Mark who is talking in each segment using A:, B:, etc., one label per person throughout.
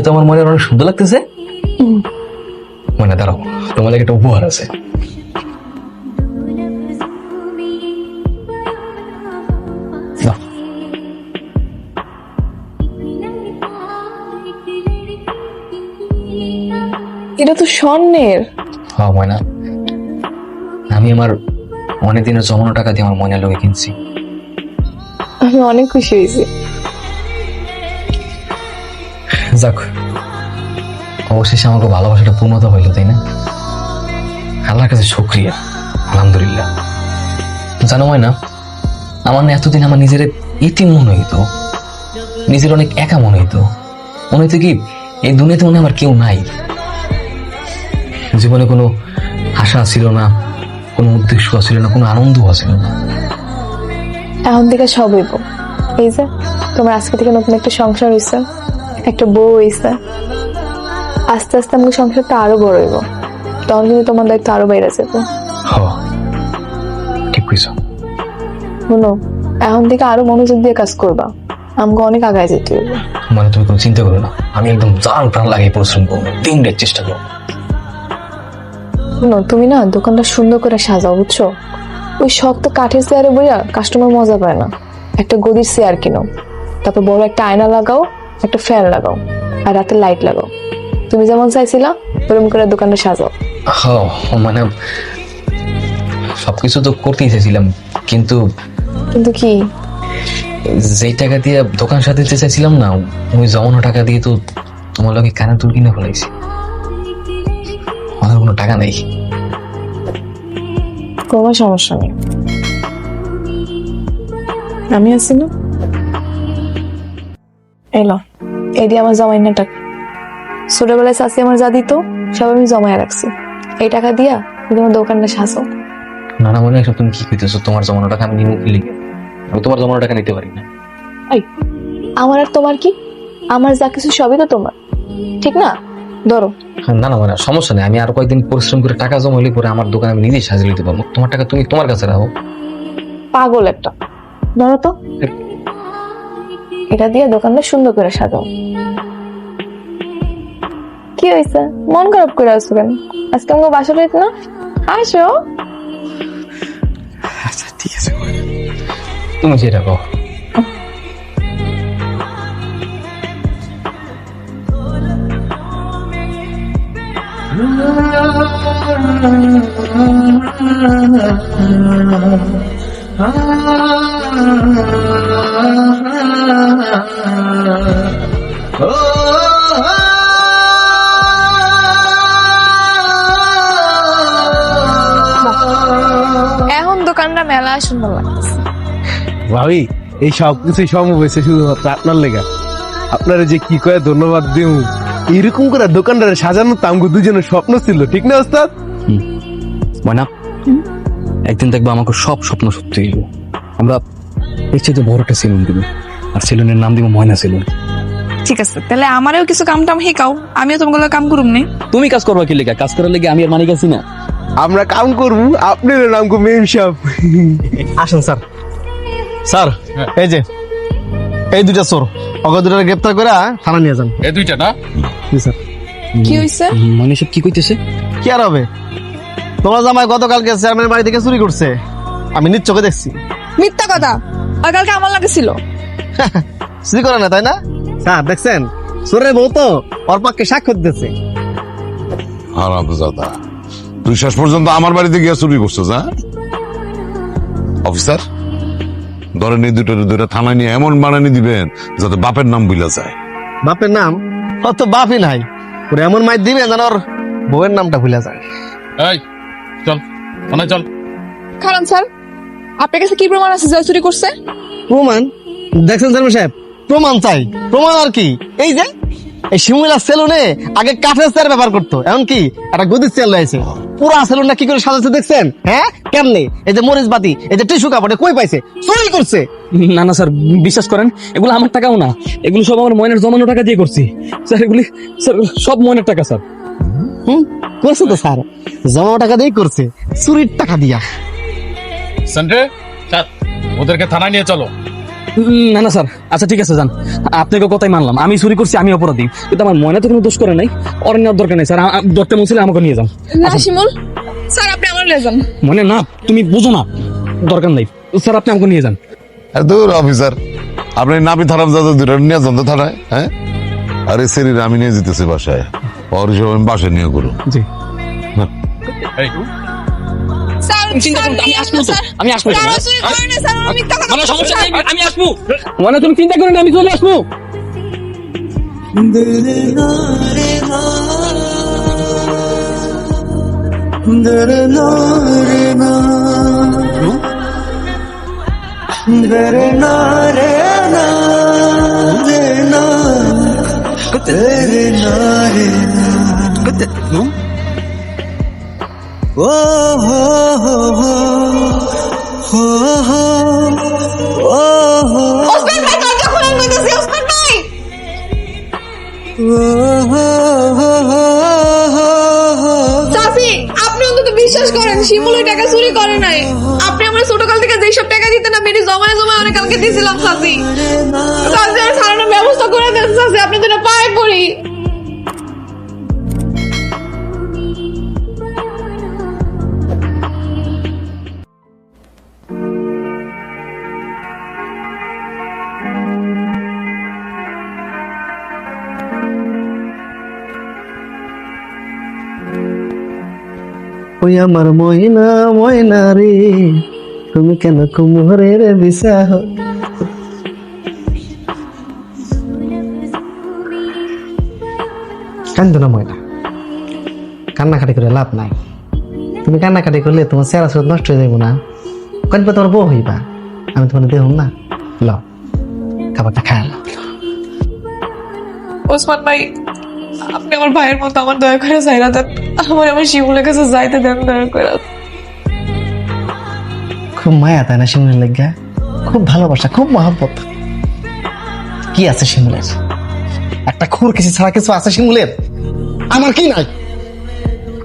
A: তো আমার মনে অনেক সুন্দর লাগতেছে। মনে দাঁড়াও, তোমার লাগে একটা উপহার আছে। নাও।
B: এটা তো স্বর্ণের।
A: হ্যাঁ ময়না, আমি আমার অনেক দিনের জমানো টাকা দিয়ে আমার ময়নার লোকে কিনছি।
B: আমি অনেক খুশি হয়েছি।
A: যাক, অবশেষে আমাকে ভালোবাসাটা পূর্ণতা হইলো, তাই না? আল্লাহর কাছে শুকরিয়া, আলহামদুলিল্লাহ। জানো ময়না, আমার না এতদিন আমার নিজের ইতিম মনে হইতো, নিজের অনেক একা মনে হইতো। মনে হইতো কি এই দুনিয়াতে মনে হয় আমার কেউ নাই। জীবনে কোনো আশা ছিল না, কোনো উদ্দেশ্য ছিল না, কোনো আনন্দও ছিল না।
B: এখন থেকে সব হইব। এই যে তোমার আজকে থেকে নতুন একটা সংসার হয়েছে, একটা বউ হয়েছে। আস্তে আস্তে আমাকে সংসারটা আরো বড় হইব, তখন কিন্তু তোমার দায়িত্ব আরো বাইরে যাবো।
A: হ, ঠিক কইছো।
B: শুনো, এখন থেকে আরো মনোযোগ দিয়ে কাজ করবা, আমাকে অনেক আগায় যেতে হইব।
A: মানে তুমি কোনো চিন্তা করো না, আমি একদম জান প্রাণ লাগিয়ে পরিশ্রম করবো, দিন রাত চেষ্টা করবো।
B: শুনো, তুমি না দোকানটা সুন্দর করে সাজাও, বুঝছো? ওই শক্ত কাঠের চেয়ারে বইয়া কাস্টমার মজা পায় না। একটা গদির চেয়ার কিনো, তারপর বড় একটা আয়না লাগাও, একটা ফ্যান লাগাও, আর রাতে লাইট লাগাও। তুমি যেমন চাইছিলা ওরকম করে দোকানটা সাজাও।
A: হ্যাঁ, মানে সবকিছু তো করতেই চাইছিলাম, কিন্তু
B: কিন্তু কি?
A: যেই টাকা দিয়ে দোকান সাজাতে চাইছিলাম না, ওই জমানো টাকা দিয়ে তো তোমার লগে কানে তুল কিনে ফেলাইছি। আমার কোনো টাকা নেই।
B: কোনো সমস্যা নেই, আমি আছি না। এলো, এই দিয়ে আমার জমাই না টাকা। ছোটবেলায় চাষি আমার যা দিত সব আমি জমায় রাখছি। এই টাকা দিয়া তোমার দোকানটা সাজো।
A: না না, মনে হয় তুমি কি কইতেছো? তোমার জমানো টাকা আমি নিমু কি লিখে? আমি তোমার জমানো টাকা নিতে পারি না।
B: এই, আমার আর তোমার কি? আমার যা কিছু সবই তো তোমার, ঠিক না? ধরো।
A: না না, মানে সমস্যা নেই, আমি আর কয়েকদিন পরিশ্রম করে টাকা জমাইলে পরে আমার দোকান আমি নিজেই সাজিয়ে নিতে পারবো। তোমার টাকা তুমি তোমার কাছে রাখো।
B: পাগল একটা। ধরো তো, এটা দিয়ে দোকানটা সুন্দর করে সাজাও। কি হয়েছে, মন খারাপ করে আসছো কেন? আজকে আমাকে বাসা রয়েছে না, আসো।
A: আচ্ছা ঠিক আছে, তুমি যেটা কও।
B: এখন দোকানটা মেলা সুন্দর লাগতেছে।
C: ভাবি, এই সব কিছুই সম্ভব হয়েছে শুধুমাত্র আপনার লেগা। আপনারা যে কি করে ধন্যবাদ দিও। এরকম করে দোকানটারে সাজানো তো আমাকে দুজনের স্বপ্ন ছিল, ঠিক না ওস্তাদ?
A: ময়না, একদিন দেখবো আমাকে সব স্বপ্ন সত্যি হইব। আমরা এর চেয়ে বড় একটা সেলুন দিব, আর সেলুনের নাম দিব ময়না সেলুন।
D: ঠিক আছে, তাহলে আমারও কিছু কাম টাম শিখাও, আমিও তোমাগুলো কাম করুম নে।
A: তুমি কাজ করবা কি লেগে? কাজ করার লেগে আমি আর মানিক আছি না?
C: আমরা কাম করবো, আপনার নাম কো মেম সাহেব। আসেন স্যার। স্যার, এই যে এই দুইটা চোর, ওকে দুটো গ্রেপ্তার করে থানা নিয়ে যান।
E: এই দুইটা না?
C: জি স্যার।
D: কি হইছে?
A: মানে সব কি কইতেছে?
C: কি আর হবে, তোমরা জামাই গতকালকে চেয়ারম্যানের বাড়ি থেকে চুরি করছে, আমি নিজ চোখে দেখছি।
D: মিথ্যা কথা, আর কালকে আমার লাগে ছিল।
C: চুরি করে না, তাই না স্যার? দেখছেন, চোরের বউ তো ওর পক্ষে সাক্ষ্য দিতেছে।
E: হারামজাদা, তুই শেষ পর্যন্ত আমার বাড়িতে গিয়ে চুরি করছিস? হ্যাঁ অফিসার, ধরেন এই দুটো থানায় নিয়ে এমন বানানি দিবেন যাতে বাপের নাম ভুলা যায়।
C: বাপের নাম? ও তো বাপই নাই, ওর এমন মাইর দিবেন যেন ওর বউয়ের নামটা ভুলে যায়।
E: এই চল, থানায় চল।
D: কারণ স্যার, আপনার কাছে কি প্রমাণ আছে যে ও চুরি করছে?
C: প্রমাণ? দেখছেন চেয়ারম্যান সাহেব, প্রমাণ চাই। প্রমাণ আর কি, এই যে এই শিমুলা সেলুনে আগে কাঠের চেয়ার ব্যবহার করতো, এমনকি একটা গদির চেয়ার লাইছে। পুরা সেলুনটা কি করে সাজাচ্ছে দেখছেন? হ্যাঁ কেমনে? এই যে মরিচ বাতি, এই যে টিস্যু কাপড়, কই পাইছে? চুরি করছে।
A: না না স্যার, বিশ্বাস করেন, এগুলো আমার টাকাও না, এগুলো সব আমার ময়নার জমানো টাকা দিয়ে করছি স্যার। এগুলি স্যার সব ময়নার টাকা স্যার।
C: করছে তো স্যার, জমা টাকা দিয়ে করছে, চুরির টাকা দিয়া।
E: সন্ডে, ওদেরকে থানায় নিয়ে চলো।
F: না না স্যার, আচ্ছা ঠিক আছে যান, আপনাকে কথাই মানলাম, আমি চুরি করছি, আমি অপরাধী, কিন্তু আমার ময়না তো কোনো দোষ করে নাই, ওর নেওয়ার দরকার নেই স্যার, ধরতে মন ছিল আমাকে নিয়ে যান।
D: না শিমুল, স্যার আপনি আমার নিয়ে যান।
F: মনে না, তুমি বুঝো না, দরকার নাই স্যার, আপনি আমাকে নিয়ে যান।
E: দূর অফিসার, আপনি নাবি থানার যাতে দুটো নিয়ে যান তো থানায়, হ্যাঁ? আরে শরীর আমি নিয়ে যেতেছি বাসায়, ওর হিসেবে আমি বাসায় নিয়ে করো।
F: জি
D: স্যার
F: চিন্তা করুন, আমি আসবো তো,
D: স্যার,
F: আমি আসবো তো,
D: কারো
F: হ্যাঁ?
D: চুরি করে না, স্যার, ওরা মিথ্যা কথা
F: মানে
D: বলছে।
F: সমস্যা নেই, আমি আসবো, মানে তুমি চিন্তা করেন না, আমি চলে আসবো।
D: ওসমান ভাই, দরজা খুলে কইতেছি, ওসমান ভাই। চাচি, আপনি অন্তত বিশ্বাস করেন শিমুল ওই টাকা চুরি করে নাই। আপনি আমার ছোটকাল থেকে যেই সব টাকা দিতেন আমি এটি জমায় জমায় অনেক কালকে দিয়েছিলাম চাচি। চাচি আর ছাড়ানোর ব্যবস্থা করে দেন চাচি, আপনি তো এটা পায়ে পড়ি।
C: ওই আমার ময়না ময়না রে, তুমি কেন কুমোরের বিছাহ? কান্দো না ময়না, কান্নাকাটি করে লাভ নাই। তুমি কান্নাকাটি করলে তোমার চেহারা স্রোত নষ্ট হয়ে যাবো না, কাঁদবে তোমার বউ হইবা, আমি তোমার দেহ না। ল খাবারটা খায় না।
D: ওসমান ভাই, আপনি আমার ভাইয়ের মতো, আমার দয়া করে চাইরা দেন, আমার শিমুলের কাছে যাইতে দেন দয়া করে।
C: খুব মায়া তাই না শিমুলের লেগা? খুব ভালোবাসা, খুব মহব্বত। কি আছে শিমুলের? একটা খুর কিছু ছাড়া কিছু আছে শিমুলের? আমার কি নাই?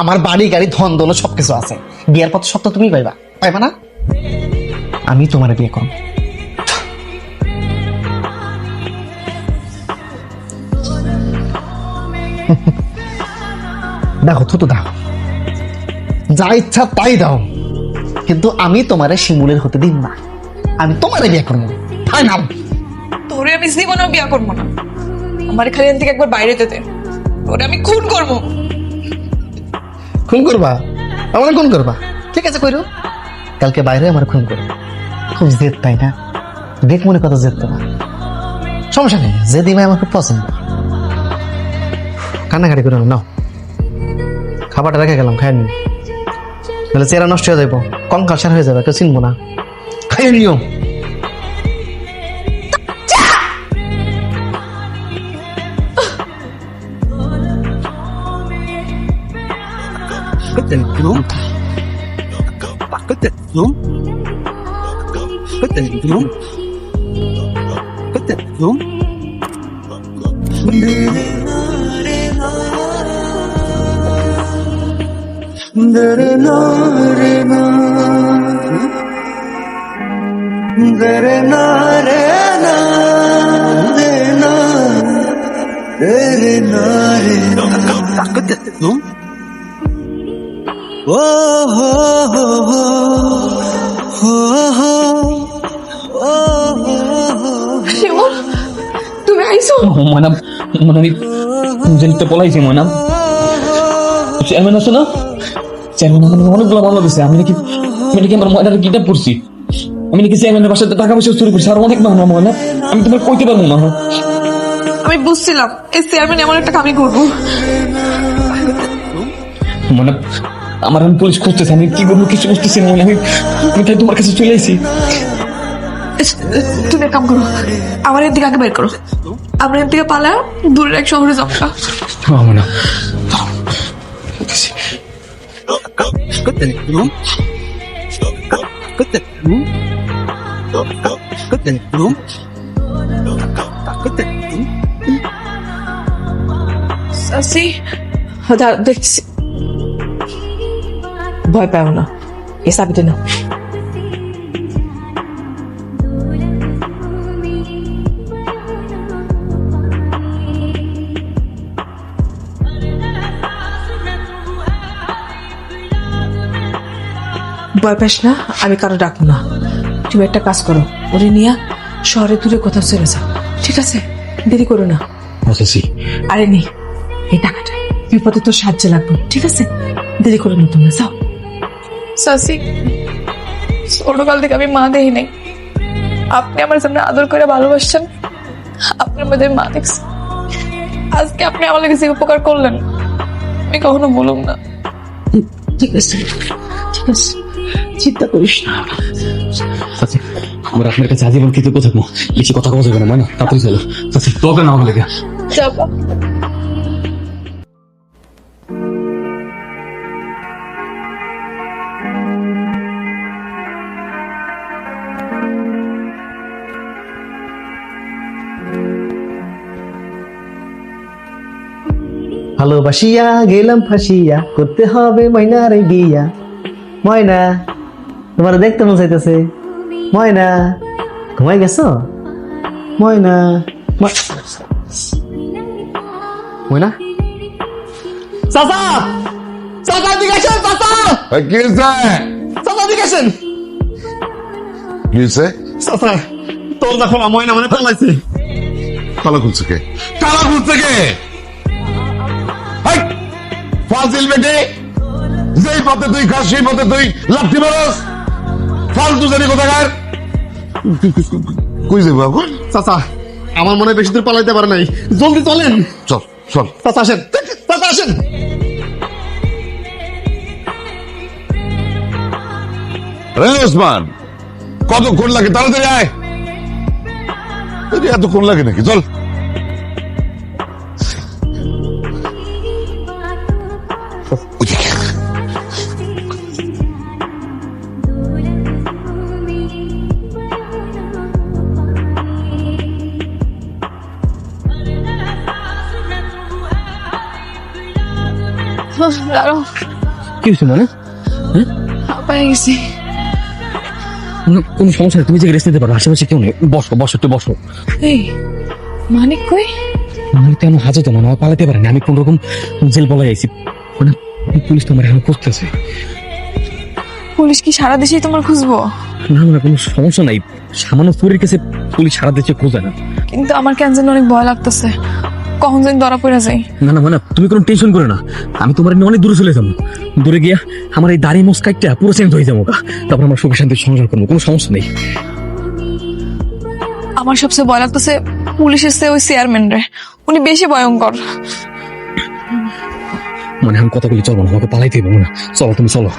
C: আমার বাড়ি গাড়ি ধন দৌলত সবকিছু আছে। বিয়ের পর সব তো তুমি পাইবা, পাইবা না? আমি তোমার বিয়ে করব। দেখো তো দাও, যা ইচ্ছা তাই দাও, কিন্তু আমি তোমারে শিমুলের হতে দিন না। আমি তোমারে বিয়ে করবো, ফাইনাল।
D: তোরে আমি জীবনেও বিয়া করবো না। আমার খালি এখান থেকে একবার বাইরে যেতে, তোরে আমি খুন করবো।
C: খুন করবা? আমার খুন করবা? ঠিক আছে কইরো, কালকে বাইরে আমার খুন করবে। খুব জেদ তাই না? দেখ মনে কত জেদ তোমার। সমস্যা নেই, যে দিবে আমার খুব পছন্দ। কান্নাকাটি করে নাও, খাবারটা রেখে গেলাম, খাই নি, তাহলে চেহারা নষ্ট হয়ে যাবো, কঙ্কাল সার হয়ে যাবে, কেউ চিনবো না। খাইয়ে নিও।
D: শিমুল, তুমি আইসো?
F: ময়না, মানে আমি জেলতে পলাইছি ময়না। চেয়ারম্যান আছে না, চেয়ারম্যান আমার অনেকগুলো মামলা দিচ্ছে, আমি নাকি আমার ময়নার কিডন্যাপ করছি, আমি নাকি চেয়ারম্যানের বাসাতে টাকা পয়সা চুরি করছি, আর অনেক মামলা ময়না, আমি তোমার কইতে পারবো না।
D: আমি বুঝছিলাম এই চেয়ারম্যান এমন একটা কামই করবো।
F: মানে আমার আমি পুলিশ খুঁজতেছে, আমি কি করবো কিছু বুঝতেছি না, আমি আমি তাই তোমার কাছে চলে আইছি।
D: তুমি এক কাম করো, আমার এর দিকে আগে বের করো, আমরা এর দিকে পালা দূরের এক শহরে যাবো।
F: ময়না
D: সাসি, দেখছি, ভয় পাও না, এ চাবিতে না।
G: ভয় পাস না, আমি কারো ডাকবো না। তুমি একটা কাজ করো, ওরে নিয়ে শহরে দূরে কোথাও চলে যাও, ঠিক আছে? দেরি করো না।
F: চাচি
G: আরে নি, এই টাকাটা বিপদে তোর সাহায্য লাগবে, ঠিক আছে? দেরি করো না, তোমরা যাও।
D: চাচি ছোটকাল থেকে আমি মা দেখি নাই, আপনি আমার সামনে আদর করে ভালোবাসছেন, আপনার মধ্যে মা দেখছি। আজকে আপনি আমার কাছে উপকার করলেন, আমি কখনো বলুম না।
G: ঠিক আছে, ঠিক আছে, চিন্তা করিস না।
F: চাচি আমরা আপনার কাছে আজীবন কৃতজ্ঞ থাকবো। বেশি কথা কথা যাবে না, মানে তাড়াতাড়ি চলো। চাচি দরকার না আমার লেগে।
D: যাবা
C: ভালোবাসিয়া গেলাম ফাঁসিয়া, করতে হবে ময়নার এই বিয়া। ময়না, তোমার দেখতে মন চাইতেছে। ময়না, ঘুমাই গেছো? ময়না, ময়না, চাচা, চাচা দিকে আসেন, চাচা,
E: এই, কি হয়েছে?
C: চাচা দিকে আসেন।
E: কি হয়েছে?
C: চাচা, তোর দেখো না, ময়না মানে পালাইছে।
E: তালা খুলছে কে? তালা খুলছে কে? এই, ফাজিল বেটে, যেই পথে তুই খাস সেই পথে তুই লাথি মারস। ফালতু জানি কোথাকার। কই যাবো এখন?
C: চাচা, আমার মনে হয় বেশি দূর পালাইতে পারে নাই, জলদি চলেন।
E: চল চল।
C: চাচা আসেন, চাচা আসেন।
E: রে ওসমান, কতক্ষণ লাগে? তাড়াতাড়ি আয়। এতক্ষণ লাগে নাকি? চল।
D: দাঁড়াও,
F: কি হয়েছে মানে?
D: পেয়ে গেছি।
F: কোনো সমস্যা নেই, তুমি যে রেস্ট নিতে পারো, আশেপাশে কেউ নেই। বসো বসো, একটু বসো।
D: এই মানিক কই?
F: মানে তেমন হাজত মানে আমার পালাতে পারেনি, আমি কোন রকম জেল বলা যাইছি। মানে পুলিশ তো আমার এখন খুঁজতেছে।
D: পুলিশ কি সারা দেশেই তোমার খুঁজবো?
F: না না, কোনো সমস্যা নাই, সামান্য চুরির কাছে পুলিশ সারা দেশে খোঁজে না।
D: কিন্তু আমার কেন যেন অনেক ভয় লাগতেছে, কখন যেন ধরা পড়ে যাই।
F: না না মানে তুমি কোনো টেনশন করে না, আমি তোমার নিয়ে অনেক দূরে চলে যাবো। দূরে গিয়া আমার এই দাড়ি মুস্কাইটটা পুরো চেঞ্জ হয়ে যাবো, তারপর আমার সুখে শান্তি সংসার করবো, কোনো সমস্যা নেই।
D: আমার সবচেয়ে ভয় লাগতেছে পুলিশের চেয়ে ওই চেয়ারম্যান রে, উনি বেশি ভয়ঙ্কর।
F: মানে আমি কথাগুলি চলবো না, আমাকে পালাইতে হবে না। চলো তুমি চলো।